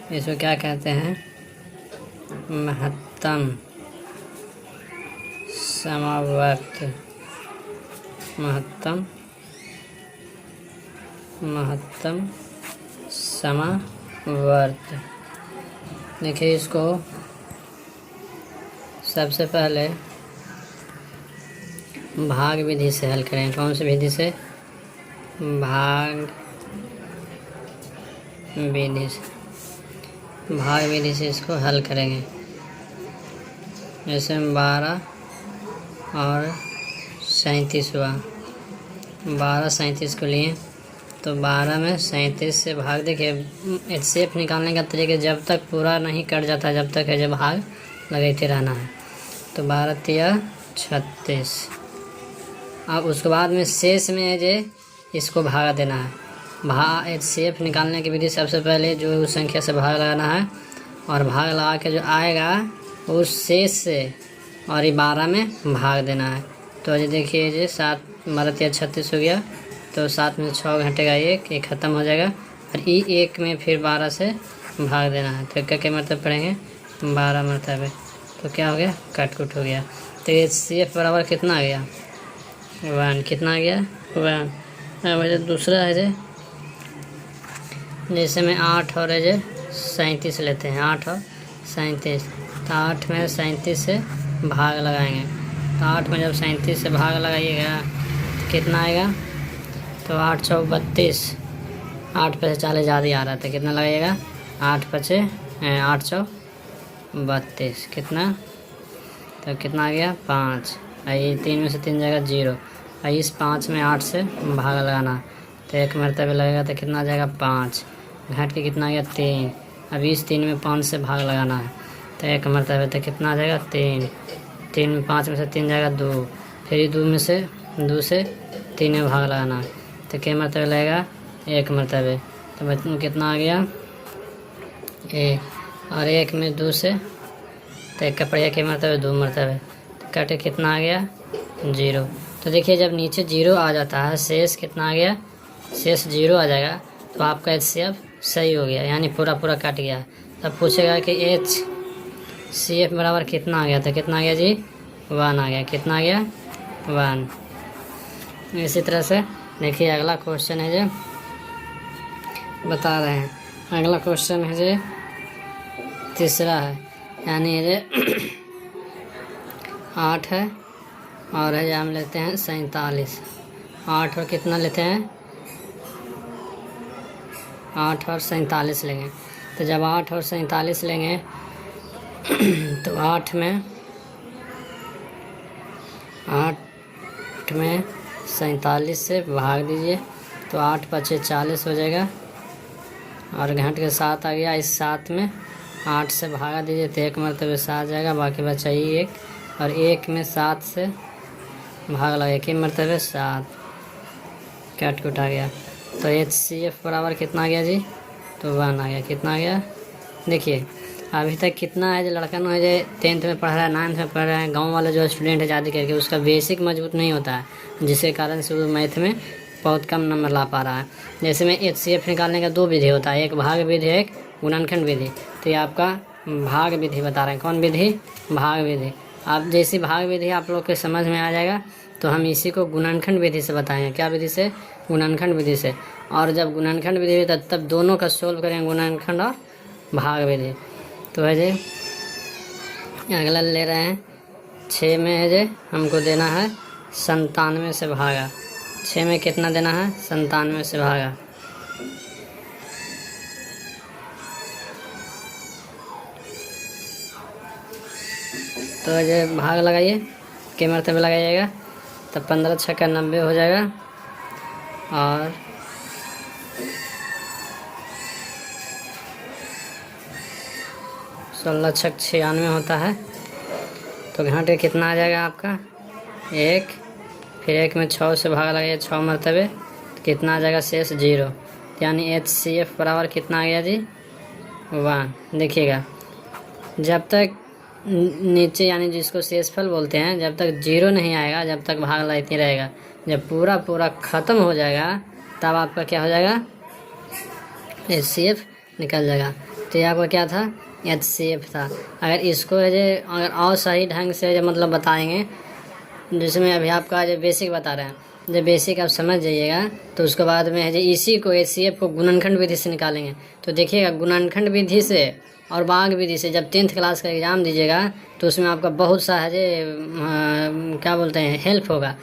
इसको क्या कहते हैं? महत्तम समावर्त। महत्तम समावर्त। देखिए, इसको सबसे पहले भाग विधि से हल करें। कौन सी विधि से? भाग विधि से। भाग विधि से इसको हल करेंगे। जैसे 12 और 37 हुआ। 12 37 को लिए तो 12 में 37 से भाग। देखिए, HCF निकालने का तरीका जब तक पूरा नहीं कट जाता जब तक है, जब भाग लगाते रहना है। तो 12 तिया 36। अब उसके बाद में शेष में है जे इसको भागा देना है। HCF निकालने की विधि सबसे पहले जो उस संख्या से भाग लगाना है और भाग लगा के जो आएगा उस शेष से और ये 12 में भाग देना है। तो ये देखिए, ये 7 12 या 36 हो गया। तो 7 में 6 घटेगा, एक ख़त्म हो जाएगा और ई 1 में फिर 12 से भाग देना है। तो क्या मरतब पढ़ेंगे? 12 मरतबे। तो क्या हो गया? कट कुट हो गया। तो HCF बराबर कितना आ गया? 1। कितना आ गया? 1। अब दूसरा है जे जैसे में 8 और है जे 37 लेते हैं। 8 और 37। तो 8 में 37 से भाग लगाएंगे। तो 8 में जब 37 से भाग लगाइएगा तो कितना आएगा? तो 8 चौक 32। 8 पे से 40 ज़्यादा आ रहा था। कितना लगाइएगा? 8 पचे 8 चौक 32। कितना? तो कितना आ गया? 5। ये 3 में से 3 जाएगा 0। इस 5 में 8 से भाग लगाना तो 1 मरतबे लगेगा। तो कितना आ जाएगा? 5 घट के कितना आ गया? 3। अब इस 3 में 5 से भाग लगाना है तो 1 मरतबे। तो कितना आ जाएगा? 3। 3 में 5 में से 3 जाएगा 2। फिर 2 में से 2 से 3 में भाग लगाना है तो क्या मरतबे लगेगा? 1 मरतबे। तो बच्चों कितना आ गया? 1। और 1 में 2 से तो 1 का पड़ेगा क्या मरतबे? 2 मरतबे। तो कटे कितना आ गया? 0। तो देखिए, जब नीचे 0 आ जाता है, शेष कितना आ गया? शेष 0 आ जाएगा तो आपका HCF सही हो गया, यानी पूरा कट गया। तब पूछेगा कि HCF बराबर कितना आ गया? तो कितना आ गया जी? 1 आ गया। कितना आ गया? 1। इसी तरह से देखिए, अगला क्वेश्चन है जो बता रहे हैं। अगला क्वेश्चन है जो तीसरा है, यानी ये 8 है और है हम लेते हैं 47। 8 और कितना लेते हैं? 8 और 47 लेंगे। तो जब 8 और 47 लेंगे तो 8 में 47 से भाग दीजिए तो 8 पचे 40 हो जाएगा और घंट के 7 आ गया। इस 7 में 8 से भागा दीजिए तो 1 मरतबे 7 जाएगा, बाकी बचा ही 1। और 1 में 7 से भाग लगा 1 मरतबे 7, कट कुट आ गया। तो HCF बराबर कितना आ गया जी? तो 1 आ गया। कितना आ गया? देखिए, अभी तक कितना है जो लड़का है जो 10th में पढ़ रहा है, 9th में पढ़ रहा है, गांव वाला जो स्टूडेंट है ज़्यादा करके उसका बेसिक मजबूत नहीं होता है, जिसके कारण से वो मैथ में बहुत कम नंबर ला पा रहा है। जैसे में HCF निकालने का 2 विधि होता है, एक भाग विधि, एक गुणनखंड विधि। तो ये आपका भाग विधि बता रहे हैं। कौन विधि? भाग विधि। आप जैसी भाग विधि आप लोग के समझ में आ जाएगा तो हम इसी को गुणनखंड विधि से बताएंगे। क्या विधि से? गुणनखंड विधि से। और जब गुणनखंड विधि तब दोनों का सोल्व करेंगे, गुणनखंड और भाग विधि। तो है जे अगला ले रहे हैं 6 में है जे हमको देना है 97 से भागा। 6 में कितना देना है? 97 से भागा। तो ये भाग लगाइए, के मरतबे लगाइएगा तब 15 छक्का 90 हो जाएगा और 16 छक 96 होता है। तो घंटे कितना आ जाएगा आपका? 1। फिर 1 में 6 से भाग लगाइए 6 मरतबे तो कितना आ जाएगा? शेष 0। यानी HCF बराबर कितना आ गया जी? 1। देखिएगा, जब तक नीचे यानी जिसको शेषफल बोलते हैं, जब तक 0 नहीं आएगा जब तक भाग लगाते रहेगा। जब पूरा ख़त्म हो जाएगा तब आपका क्या हो जाएगा? HCF निकल जाएगा। तो ये आपका क्या था, HCF था। अगर इसको है जो अगर और सही ढंग से जो मतलब बताएंगे, जिसमें अभी आपका जो बेसिक बता रहे हैं, जब बेसिक आप समझ जाइएगा तो उसके बाद में है जो इसी को HCF को गुणनखंड विधि से निकालेंगे। तो देखिएगा गुणनखंड विधि से और भाग विधि से जब 10th क्लास का एग्ज़ाम दीजिएगा तो उसमें आपका बहुत सा है जो क्या बोलते हैं हेल्प होगा।